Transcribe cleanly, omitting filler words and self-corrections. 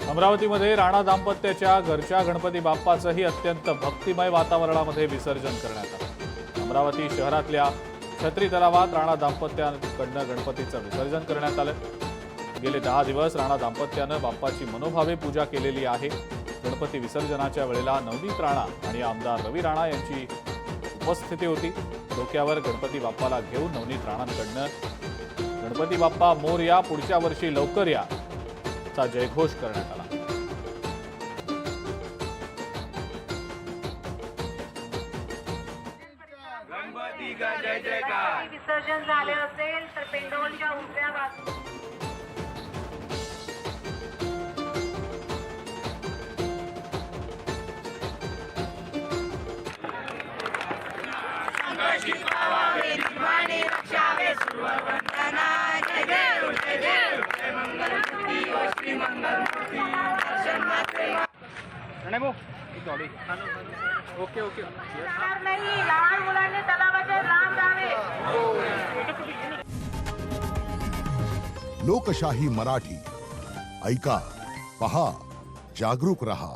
अमरावतीमध्ये राणा दाम्पत्याच्या घरच्या गणपती बाप्पाचंही अत्यंत भक्तिमय वातावरणामध्ये विसर्जन करण्यात आलं। अमरावती शहरातल्या छत्री तलावात राणा दाम्पत्याकडनं गणपतीचं विसर्जन करण्यात आलं। गेले 10 दिवस राणा दाम्पत्यानं बाप्पाची मनोभावे पूजा केलेली आहे। गणपती विसर्जनाच्या वेळेला नवनीत राणा आणि आमदार रवी राणा यांची उपस्थिती होती। डोक्यावर गणपती बाप्पाला घेऊन नवनीत राणांकडनं गणपती बाप्पा मोरया, पुढच्या वर्षी लवकर या चा जयघोष करण्यात आला। गणपती का जय जयकार। विसर्जन झाले असेल तर पेंडोलच्या उजव्या बाजूला ओके ओके नाही, लहान मुलांनी तलावाच्या लांब जावे। लोकशाही मराठी ऐका, पहा, जागरूक रहा।